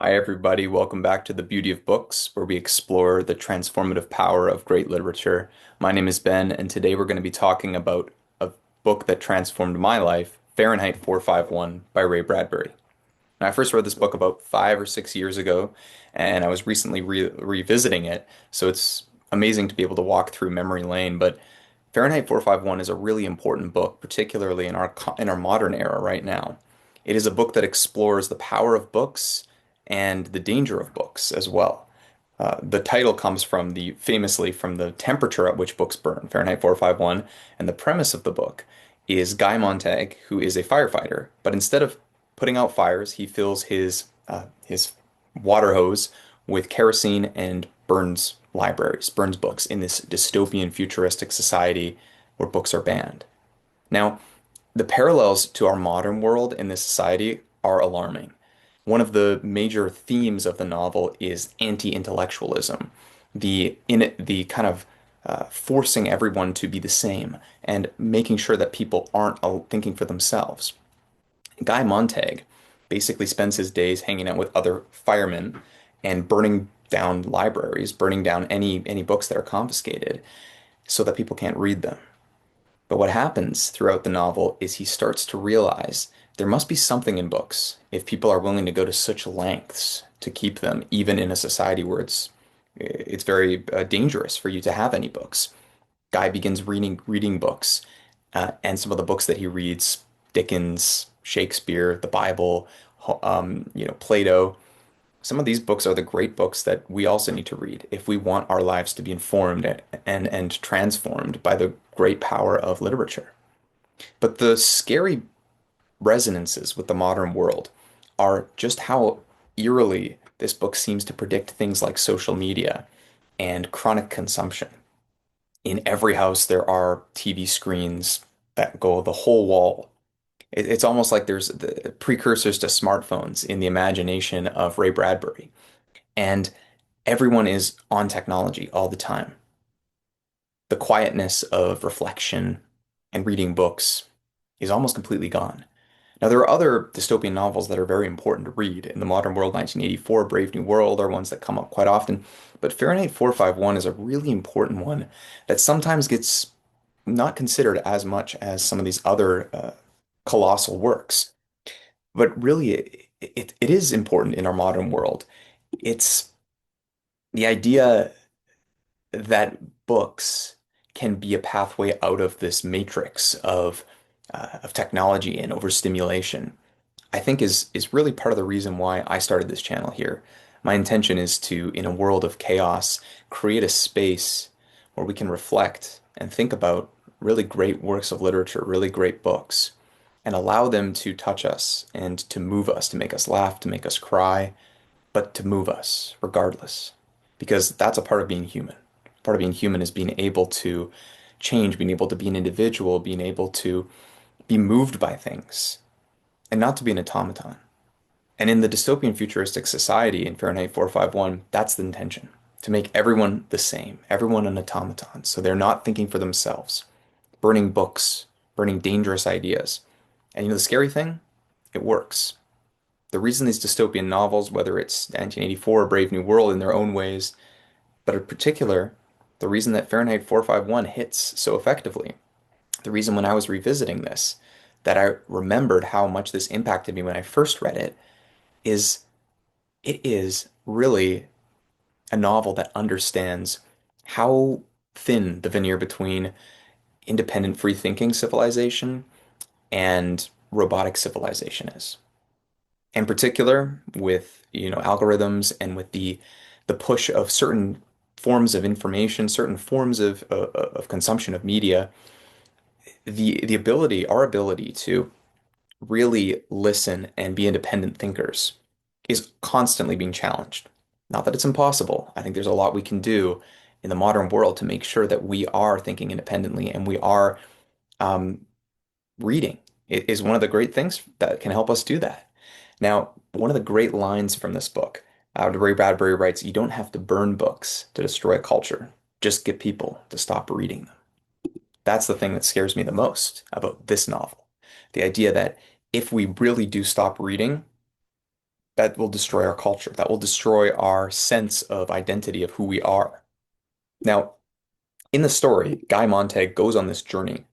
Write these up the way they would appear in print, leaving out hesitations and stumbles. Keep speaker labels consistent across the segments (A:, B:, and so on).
A: Hi, everybody. Welcome back to The Beauty of Books, where we explore the transformative power of great literature. My name is Ben, and today we're going to be talking about a book that transformed my life, Fahrenheit 451 by Ray Bradbury. And I first read this book about 5 or 6 years ago, and I was recently revisiting it, so it's amazing to be able to walk through memory lane. But Fahrenheit 451 is a really important book, particularly in our modern era right now. It is a book that explores the power of books and the danger of books as well. The title comes from famously from the temperature at which books burn, Fahrenheit 451, and the premise of the book is Guy Montag, who is a firefighter, but instead of putting out fires, he fills his water hose with kerosene and burns libraries, burns books in this dystopian futuristic society where books are banned. Now, the parallels to our modern world in this society are alarming. One of the major themes of the novel is anti-intellectualism, the kind of forcing everyone to be the same and making sure that people aren't thinking for themselves. Guy Montag basically spends his days hanging out with other firemen and burning down libraries, burning down any books that are confiscated so that people can't read them. But what happens throughout the novel is he starts to realize there must be something in books if people are willing to go to such lengths to keep them, even in a society where it's very dangerous for you to have any books. Guy begins reading books, and some of the books that he reads, Dickens, Shakespeare, the Bible, Plato. Some of these books are the great books that we also need to read if we want our lives to be informed and transformed by the great power of literature. But the scary resonances with the modern world are just how eerily this book seems to predict things like social media and chronic consumption. In every house, there are TV screens that go the whole wall. It's almost like there's the precursors to smartphones in the imagination of Ray Bradbury. And everyone is on technology all the time. The quietness of reflection and reading books is almost completely gone. Now, there are other dystopian novels that are very important to read. In the modern world, 1984, Brave New World are ones that come up quite often. But Fahrenheit 451 is a really important one that sometimes gets not considered as much as some of these other colossal works. But really, it is important in our modern world. It's the idea that books can be a pathway out of this matrix of technology and overstimulation. I think is really part of the reason why I started this channel here. My intention is to, in a world of chaos, create a space where we can reflect and think about really great works of literature, really great books, and allow them to touch us and to move us, to make us laugh, to make us cry, but to move us regardless. Because that's a part of being human. Part of being human is being able to change, being able to be an individual, being able to be moved by things, and not to be an automaton. And in the dystopian futuristic society in Fahrenheit 451, that's the intention, to make everyone the same, everyone an automaton, so they're not thinking for themselves, burning books, burning dangerous ideas. And the scary thing? It works. The reason these dystopian novels, whether it's 1984 or Brave New World in their own ways, but in particular, the reason that Fahrenheit 451 hits so effectively, the reason when I was revisiting this, that I remembered how much this impacted me when I first read it, is it is really a novel that understands how thin the veneer between independent free thinking civilization and robotic civilization is. In particular, with algorithms and with the push of certain forms of information, certain forms of consumption of media, the ability, our ability to really listen and be independent thinkers is constantly being challenged. Not that it's impossible. I think there's a lot we can do in the modern world to make sure that we are thinking independently and we are um, reading. It is one of the great things that can help us do that. Now, one of the great lines from this book, Ray Bradbury writes, "You don't have to burn books to destroy a culture. Just get people to stop reading them." That's the thing that scares me the most about this novel. The idea that if we really do stop reading, that will destroy our culture. That will destroy our sense of identity of who we are. Now, in the story, Guy Montag goes on this journey,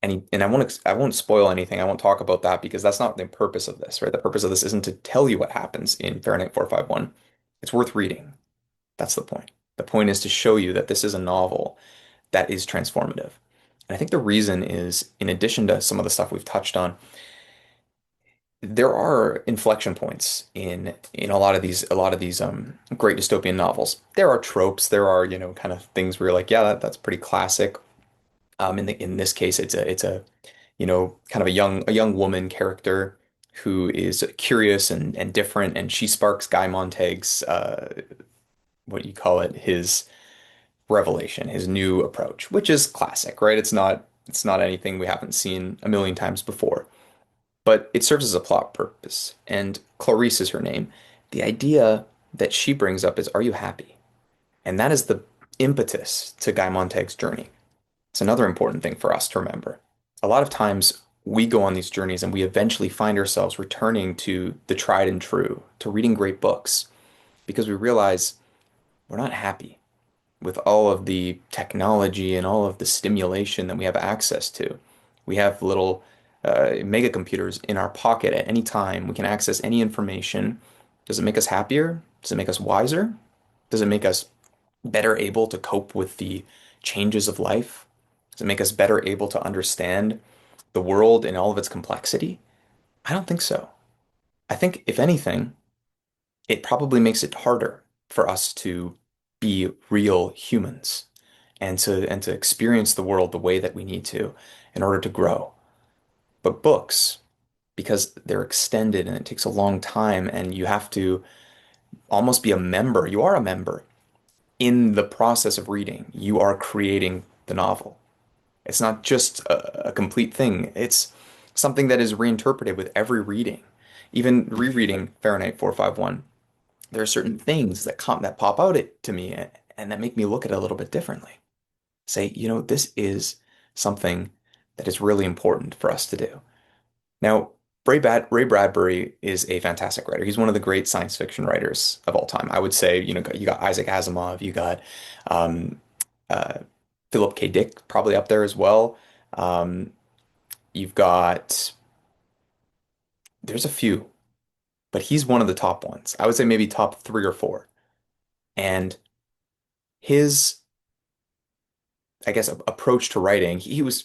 A: and I won't spoil anything. I won't talk about that because that's not the purpose of this, right? The purpose of this isn't to tell you what happens in Fahrenheit 451. It's worth reading. That's the point. The point is to show you that this is a novel that is transformative. And I think the reason is, in addition to some of the stuff we've touched on, there are inflection points in a lot of these great dystopian novels. There are tropes, there are, kind of things where you're like, yeah, that's pretty classic. In this case, it's a kind of a young woman character who is curious and different, and she sparks Guy Montag's what do you call it, his revelation, his new approach, which is classic, right? It's not anything we haven't seen a million times before, but it serves as a plot purpose. And Clarice is her name. The idea that she brings up is, are you happy? And that is the impetus to Guy Montag's journey. It's another important thing for us to remember. A lot of times we go on these journeys and we eventually find ourselves returning to the tried and true, to reading great books, because we realize we're not happy with all of the technology and all of the stimulation that we have access to. We have little mega computers in our pocket at any time. We can access any information. Does it make us happier? Does it make us wiser? Does it make us better able to cope with the changes of life? Does it make us better able to understand the world in all of its complexity? I don't think so. I think, if anything, it probably makes it harder for us to be real humans and to experience the world the way that we need to in order to grow. But books, because they're extended and it takes a long time and you have to almost be a member, you are a member in the process of reading. You are creating the novel. It's not just a complete thing. It's something that is reinterpreted with every reading. Even rereading Fahrenheit 451, there are certain things that pop out to me and that make me look at it a little bit differently. Say, this is something that is really important for us to do. Now, Ray Bradbury is a fantastic writer. He's one of the great science fiction writers of all time. I would say, you got Isaac Asimov, you got um, uh, Philip K. Dick probably up there as well. Um, you've got, there's a few, but he's one of the top ones. I would say maybe top three or four. And his, I guess, approach to writing, he was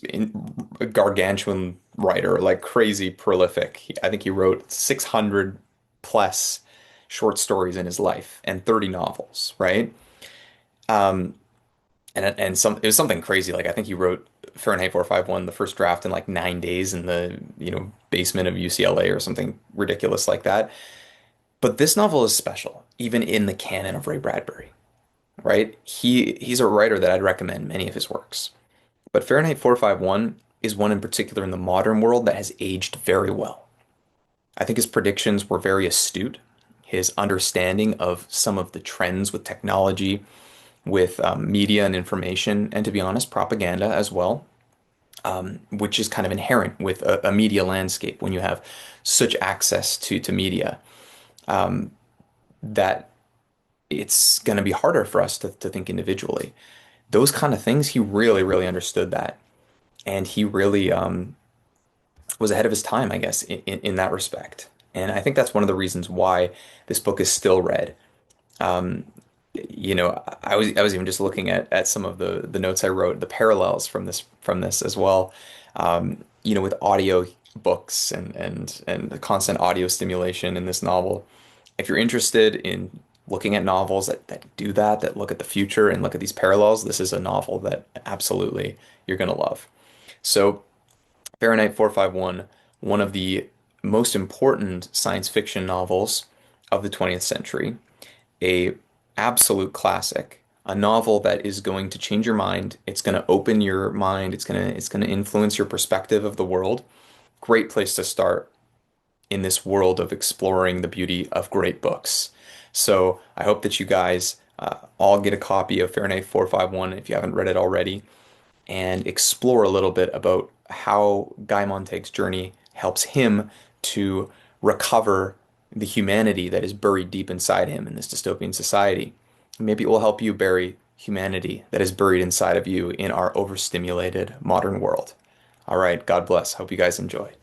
A: a gargantuan writer, like crazy prolific. I think he wrote 600 plus short stories in his life and 30 novels, right? Um, it was something crazy. Like I think he wrote Fahrenheit 451, the first draft in like 9 days in the, basement of UCLA or something ridiculous like that. But this novel is special, even in the canon of Ray Bradbury, right? He's a writer that I'd recommend many of his works. But Fahrenheit 451 is one in particular in the modern world that has aged very well. I think his predictions were very astute. His understanding of some of the trends with technology, with media and information, and to be honest, propaganda as well, which is kind of inherent with a media landscape when you have such access to media, that it's going to be harder for us to think individually. Those kind of things, he really, really understood that. And he really was ahead of his time, I guess, in that respect. And I think that's one of the reasons why this book is still read. Um, I was even just looking at some of the notes I wrote, the parallels from this as well. With audio books and the constant audio stimulation in this novel. If you're interested in looking at novels that do that, that look at the future and look at these parallels, this is a novel that absolutely you're gonna love. So Fahrenheit 451, one of the most important science fiction novels of the 20th century, a absolute classic, a novel that is going to change your mind. It's going to open your mind. It's going to influence your perspective of the world. Great place to start in this world of exploring the beauty of great books. So I hope that you guys all get a copy of Fahrenheit 451 if you haven't read it already, and explore a little bit about how Guy Montag's journey helps him to recover the humanity that is buried deep inside him in this dystopian society. Maybe it will help you bury humanity that is buried inside of you in our overstimulated modern world. All right, God bless. Hope you guys enjoy.